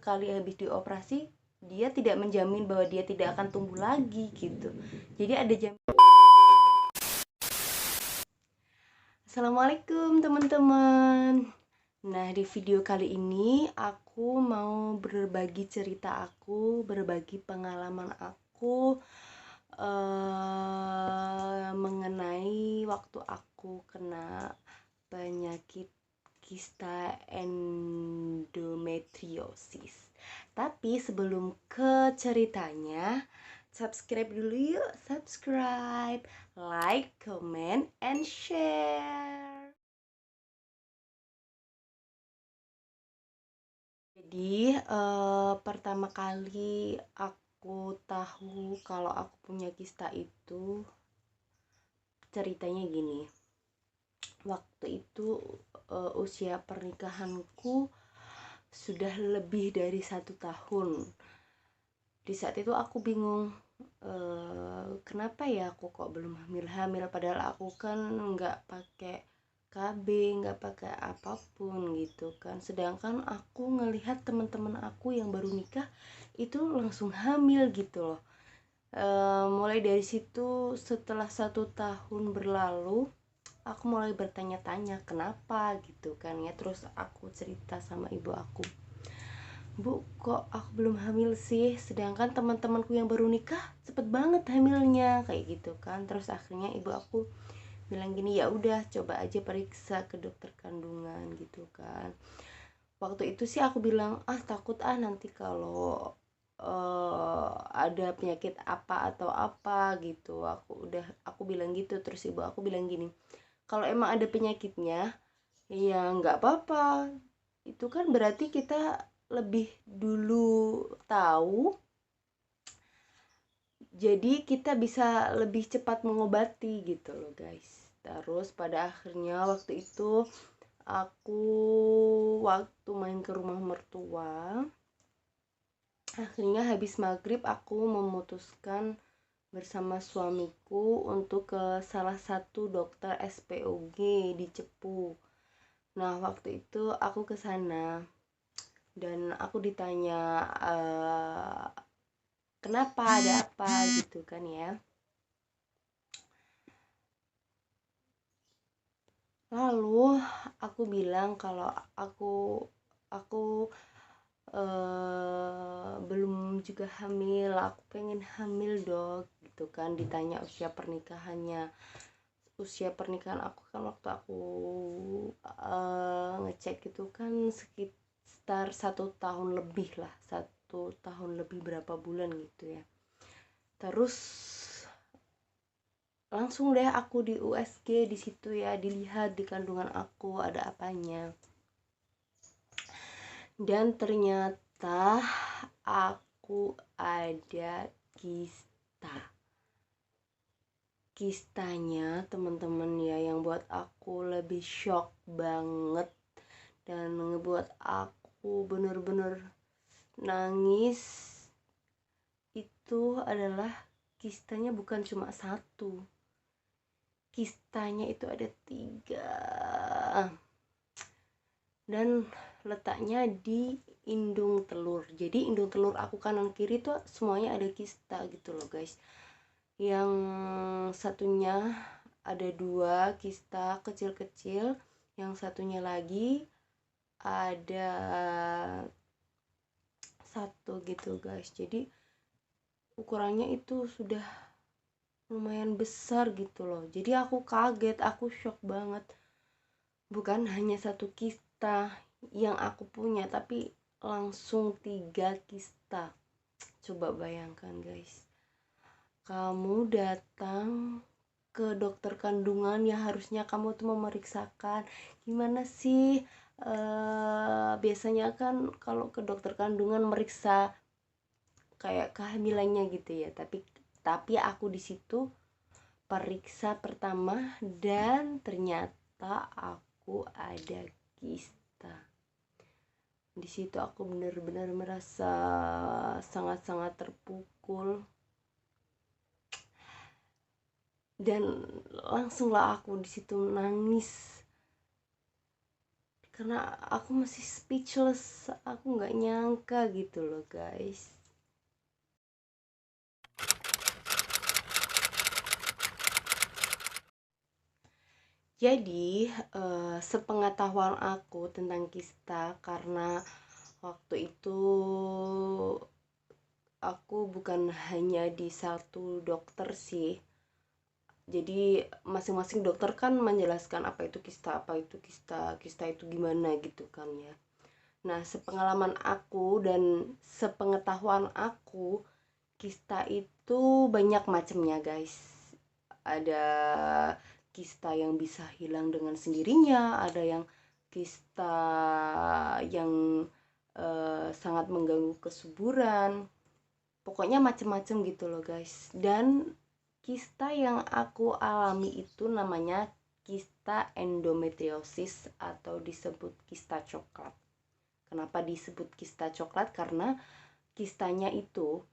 sekali habis dioperasi dia tidak menjamin bahwa dia tidak akan tumbuh lagi gitu. Jadi ada Assalamualaikum teman-teman. Nah, di video kali ini aku mau berbagi cerita aku, berbagi pengalaman aku mengenai waktu aku kena penyakit kista endometriosis. Tapi sebelum ke ceritanya, subscribe dulu yuk, subscribe, like, comment, and share. Jadi pertama kali aku tahu kalau aku punya kista itu ceritanya gini. Waktu itu usia pernikahanku sudah lebih dari 1 tahun. Di saat itu aku bingung, kenapa ya aku kok belum hamil-hamil, padahal aku kan nggak pakai KB, nggak pakai apapun gitu kan. Sedangkan aku ngelihat teman-teman aku yang baru nikah itu langsung hamil gitu loh. Mulai dari situ setelah 1 tahun berlalu, aku mulai bertanya-tanya kenapa gitu kan ya. Terus aku cerita sama ibu aku, Bu, kok aku belum hamil sih, sedangkan teman-temanku yang baru nikah cepet banget hamilnya kayak gitu kan. Terus akhirnya ibu aku bilang gini, ya udah coba aja periksa ke dokter kandungan gitu kan. Waktu itu sih aku bilang, takut nanti kalau ada penyakit apa atau apa gitu. Aku bilang gitu. Terus ibu aku bilang gini, kalau emang ada penyakitnya ya nggak apa-apa, itu kan berarti kita lebih dulu tahu, jadi kita bisa lebih cepat mengobati gitu loh guys. Terus pada akhirnya waktu itu aku waktu main ke rumah mertua, akhirnya habis maghrib aku memutuskan bersama suamiku untuk ke salah satu dokter SPOG di Cepu. Nah waktu itu aku ke sana dan aku ditanya kenapa, ada apa gitu kan ya. Lalu aku bilang kalau aku belum juga hamil, aku pengen hamil dok gitu kan. Ditanya usia pernikahan aku kan waktu aku ngecek itu kan sekitar 1 tahun lebih lah, 1 tahun lebih berapa bulan gitu ya. Terus langsung deh aku di USG di situ ya, dilihat di kandungan aku ada apanya. Dan ternyata aku ada kista. Kistanya teman-teman ya yang buat aku lebih shock banget dan ngebuat aku bener-bener nangis. Itu adalah kistanya bukan cuma satu, kistanya itu ada 3 dan letaknya di indung telur. Jadi indung telur aku kanan kiri tuh semuanya ada kista gitu loh guys. Yang satunya ada 2 kista kecil-kecil, yang satunya lagi ada 1 gitu guys. Jadi ukurannya itu sudah lumayan besar gitu loh. Jadi aku kaget, aku shock banget. Bukan hanya 1 kista yang aku punya, tapi langsung 3 kista. Coba bayangkan guys, kamu datang ke dokter kandungan ya, harusnya kamu tuh memeriksakan gimana sih, biasanya kan kalau ke dokter kandungan meriksa kayak kehamilannya gitu ya, tapi aku di situ periksa pertama dan ternyata aku ada kista. Di situ aku benar-benar merasa sangat-sangat terpukul dan langsunglah aku di situ nangis karena aku masih speechless, aku nggak nyangka gitu loh guys. Jadi sepengetahuan aku tentang kista, karena waktu itu aku bukan hanya di satu dokter sih, jadi masing-masing dokter kan menjelaskan apa itu kista, apa itu kista, kista itu gimana gitu kan ya. Nah, sepengalaman aku dan sepengetahuan aku, kista itu banyak macamnya guys. Ada kista yang bisa hilang dengan sendirinya, ada yang kista yang sangat mengganggu kesuburan. Pokoknya macem-macem gitu loh guys. Dan kista yang aku alami itu namanya kista endometriosis atau disebut kista coklat. Kenapa disebut kista coklat? Karena kistanya itu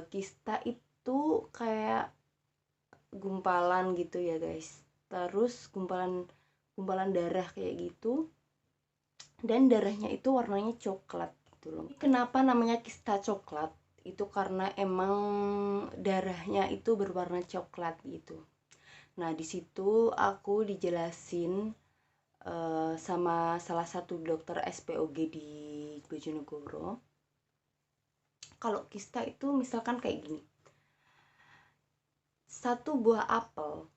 kista itu kayak gumpalan gitu ya guys. Terus gumpalan darah kayak gitu, dan darahnya itu warnanya coklat gitu loh. Kenapa namanya kista coklat? Itu karena emang darahnya itu berwarna coklat gitu. Nah, di situ aku dijelasin sama salah satu dokter SPOG di Bojonegoro. Kalau kista itu misalkan kayak gini. Satu buah apel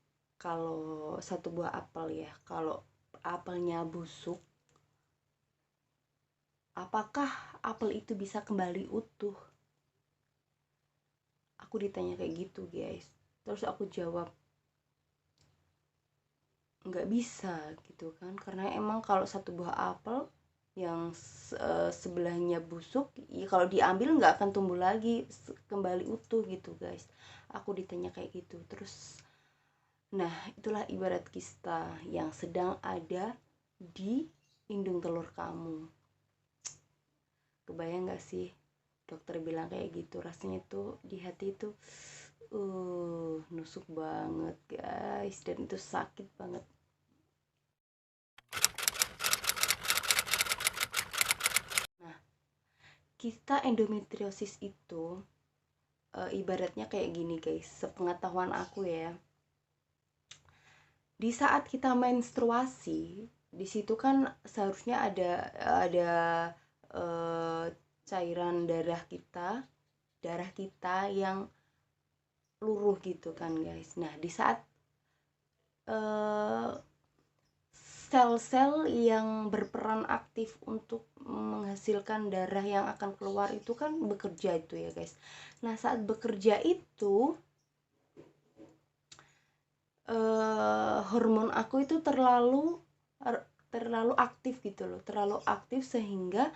ya, kalau apelnya busuk, apakah apel itu bisa kembali utuh? Aku ditanya kayak gitu guys, terus aku jawab nggak bisa gitu kan, karena emang kalau satu buah apel yang sebelahnya busuk ya, kalau diambil nggak akan tumbuh lagi kembali utuh gitu guys. Aku ditanya kayak gitu. Terus nah, itulah ibarat kista yang sedang ada di indung telur kamu. Kebayang gak sih dokter bilang kayak gitu? Rasanya tuh di hati itu nusuk banget guys, dan itu sakit banget. Nah, kista endometriosis itu ibaratnya kayak gini guys, sepengetahuan aku ya. Di saat kita menstruasi, di situ kan seharusnya ada eh, cairan darah kita yang luruh gitu kan guys. Nah, di saat eh, sel-sel yang berperan aktif untuk menghasilkan darah yang akan keluar itu kan bekerja itu ya guys. Nah, saat bekerja itu hormon aku itu terlalu aktif gitu loh, terlalu aktif sehingga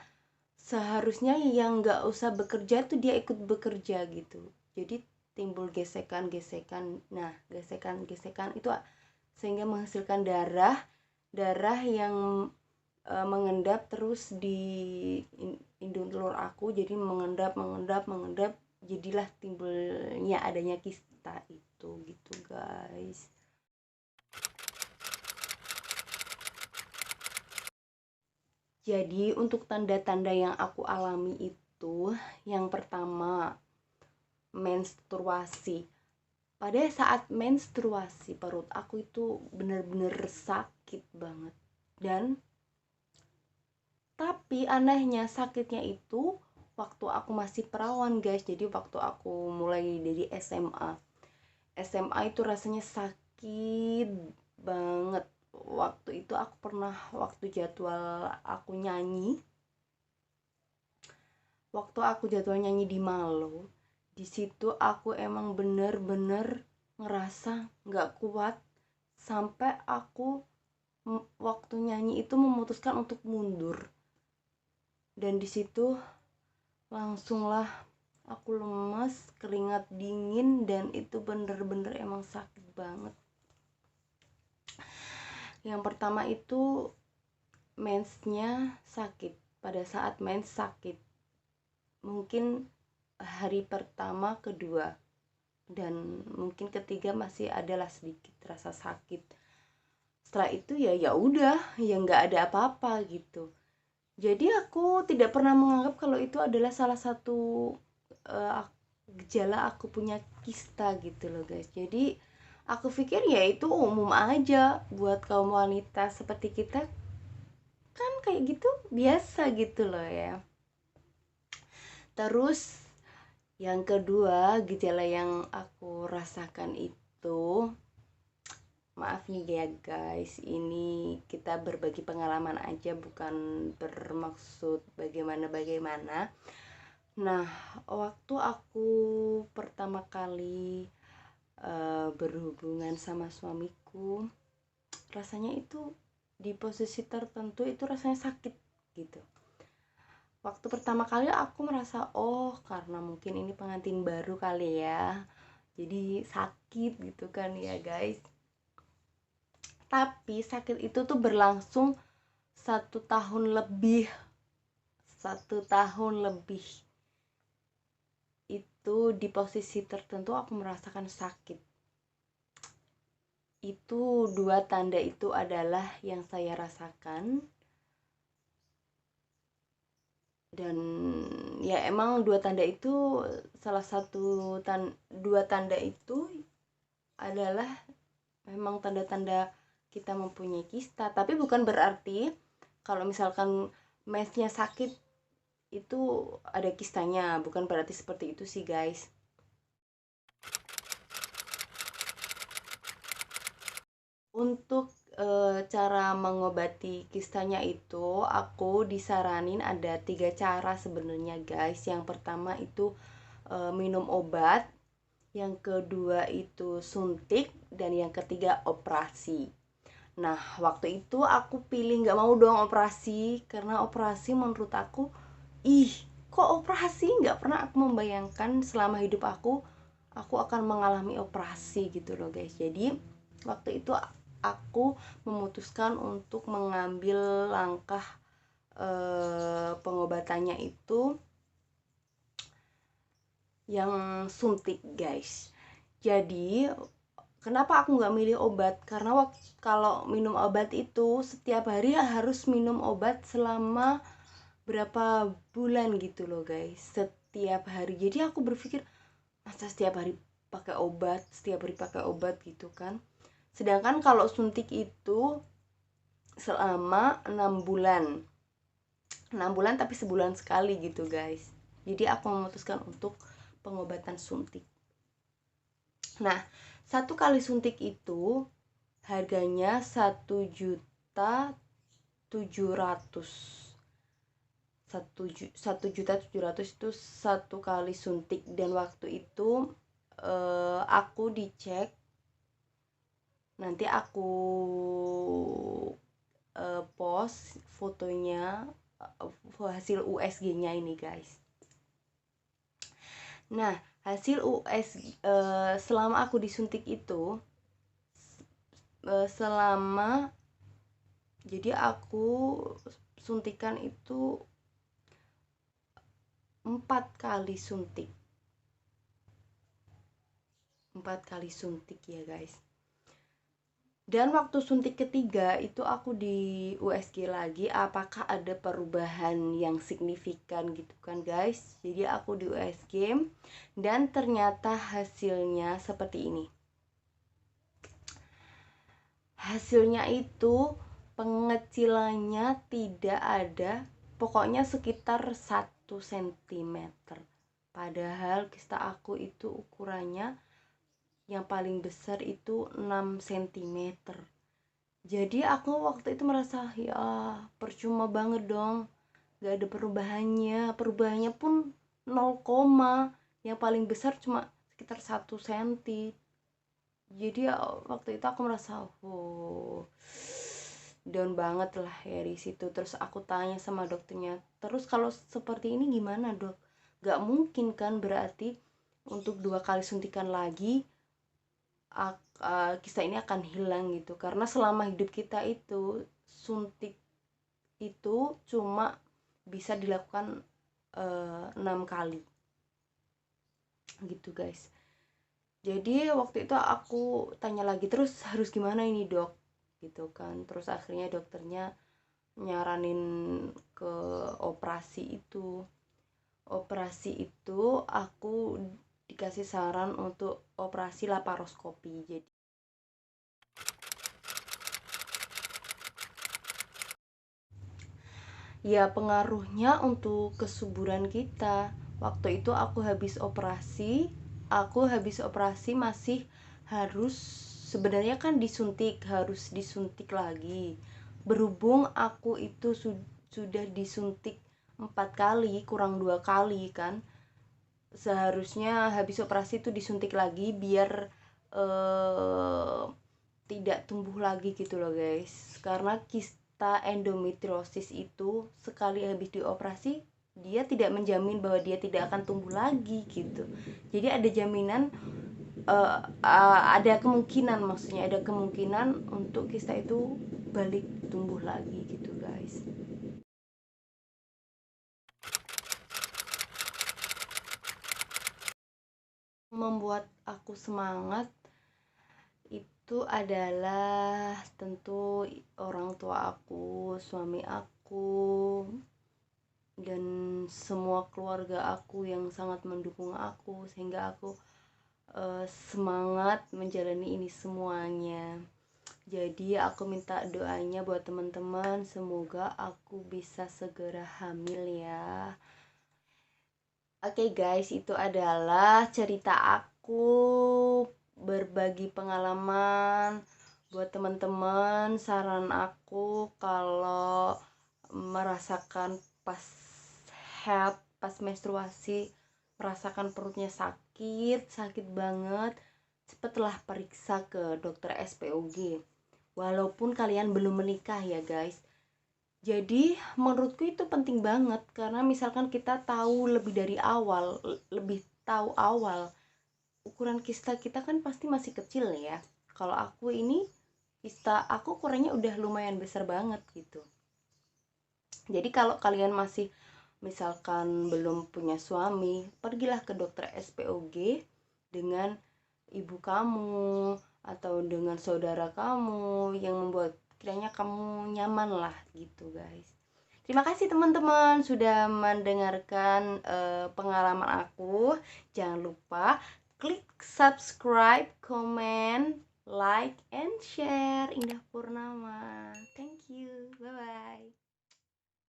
seharusnya yang nggak usah bekerja tuh dia ikut bekerja gitu. Jadi timbul gesekan-gesekan. Nah, gesekan-gesekan itu sehingga menghasilkan darah yang mengendap terus di indung telur aku, jadi mengendap, jadilah timbulnya adanya kista itu gitu guys. Jadi untuk tanda-tanda yang aku alami itu, yang pertama menstruasi. Pada saat menstruasi perut aku itu bener-bener sakit banget. Dan tapi anehnya sakitnya itu waktu aku masih perawan guys. Jadi waktu aku mulai dari SMA. SMA itu rasanya sakit banget. Waktu itu aku pernah, waktu jadwal aku nyanyi, di Malo, di situ aku emang bener-bener ngerasa nggak kuat, sampai aku waktu nyanyi itu memutuskan untuk mundur, dan di situ langsunglah aku lemas, keringat dingin, dan itu bener-bener emang sakit banget. Yang pertama itu mensnya sakit. Pada saat mens sakit, mungkin hari pertama, kedua, dan mungkin ketiga masih adalah sedikit rasa sakit. setelah itu ya udah, ya nggak ada apa-apa gitu. Jadi aku tidak pernah menganggap kalau itu adalah salah satu uh, gejala aku punya kista gitu loh guys. Jadi aku pikir ya itu umum aja buat kaum wanita seperti kita, kan kayak gitu biasa gitu loh ya. Terus yang kedua, gejala yang aku rasakan itu, maaf nih ya guys, ini kita berbagi pengalaman aja, bukan bermaksud bagaimana-bagaimana. Nah, waktu aku pertama kali berhubungan sama suamiku, rasanya itu di posisi tertentu itu rasanya sakit gitu. Waktu pertama kali aku merasa, oh karena mungkin ini pengantin baru kali ya, jadi sakit gitu kan ya guys. Tapi sakit itu tuh berlangsung 1 tahun lebih. 1 tahun lebih itu di posisi tertentu aku merasakan sakit. Itu dua tanda itu adalah yang saya rasakan. Dan ya emang dua tanda itu, salah satu dua tanda itu adalah memang tanda-tanda kita mempunyai kista. Tapi bukan berarti kalau misalkan mesnya sakit itu ada kistanya, bukan berarti seperti itu sih guys. Untuk cara mengobati kistanya itu aku disaranin ada 3 cara sebenarnya guys. Yang pertama itu minum obat, yang kedua itu suntik, dan yang ketiga operasi. Nah, waktu itu aku pilih nggak mau dong operasi, karena operasi menurut aku, ih, kok operasi? Nggak pernah aku membayangkan selama hidup aku akan mengalami operasi gitu loh guys. Jadi waktu itu aku memutuskan untuk mengambil langkah pengobatannya itu yang suntik guys. Jadi kenapa aku nggak milih obat? Karena kalau minum obat itu setiap hari harus minum obat selama berapa bulan gitu loh guys, setiap hari. Jadi aku berpikir, masa setiap hari pakai obat gitu kan. Sedangkan kalau suntik itu selama 6 bulan, 6 bulan tapi sebulan sekali gitu guys. Jadi aku memutuskan untuk pengobatan suntik. Nah, 1 kali suntik itu harganya 1.700.000. 1.700.000 itu 1 kali suntik. Dan waktu itu aku dicek, nanti aku post fotonya, hasil USG-nya ini guys. Nah, hasil selama aku disuntik itu, jadi aku suntikan itu 4 kali suntik. 4 kali suntik ya guys. Dan waktu suntik ketiga itu aku di USG lagi, apakah ada perubahan yang signifikan gitu kan guys. Jadi aku di USG dan ternyata hasilnya seperti ini. Hasilnya itu pengecilannya tidak ada, pokoknya sekitar 1 cm. Padahal kista aku itu ukurannya yang paling besar itu 6 cm. Jadi aku waktu itu merasa, ya percuma banget dong, gak ada perubahannya pun 0, yang paling besar cuma sekitar 1 cm. Jadi ya waktu itu aku merasa down banget lah ya di situ. Terus aku tanya sama dokternya, terus kalau seperti ini gimana dok? Gak mungkin kan berarti untuk 2 kali suntikan lagi kista ini akan hilang gitu, karena selama hidup kita itu suntik itu cuma bisa dilakukan 6 kali gitu guys. Jadi waktu itu aku tanya lagi, terus harus gimana ini dok? gitu kan. Terus akhirnya dokternya nyaranin ke operasi itu aku dikasih saran untuk operasi laparoskopi. Jadi ya pengaruhnya untuk kesuburan kita. Waktu itu aku habis operasi masih harus, sebenarnya kan harus disuntik lagi. Berhubung aku itu sudah disuntik 4 kali, kurang 2 kali kan, seharusnya habis operasi itu disuntik lagi biar tidak tumbuh lagi gitu loh guys. Karena kista endometriosis itu sekali habis dioperasi dia tidak menjamin bahwa dia tidak akan tumbuh lagi gitu. Jadi ada jaminan, ada kemungkinan untuk kista itu balik tumbuh lagi gitu guys. Membuat aku semangat itu adalah tentu orang tua aku, suami aku, dan semua keluarga aku yang sangat mendukung aku sehingga aku semangat menjalani ini semuanya. Jadi aku minta doanya buat teman-teman, semoga aku bisa segera hamil ya. Oke guys, itu adalah cerita aku, berbagi pengalaman buat teman-teman. Saran aku kalau merasakan pas menstruasi merasakan perutnya sakit banget, cepatlah periksa ke dokter SPOG. Walaupun kalian belum menikah ya guys. Jadi menurutku itu penting banget, karena misalkan kita lebih tahu awal, ukuran kista kita kan pasti masih kecil ya. Kalau aku ini, kista aku ukurannya udah lumayan besar banget gitu. Jadi kalau kalian masih misalkan belum punya suami, pergilah ke dokter SPOG dengan ibu kamu atau dengan saudara kamu yang membuat kiranya kamu nyaman lah gitu guys. Terima kasih teman-teman sudah mendengarkan pengalaman aku. Jangan lupa klik subscribe, comment, like, and share. Indah Purnama. Thank you. Bye-bye.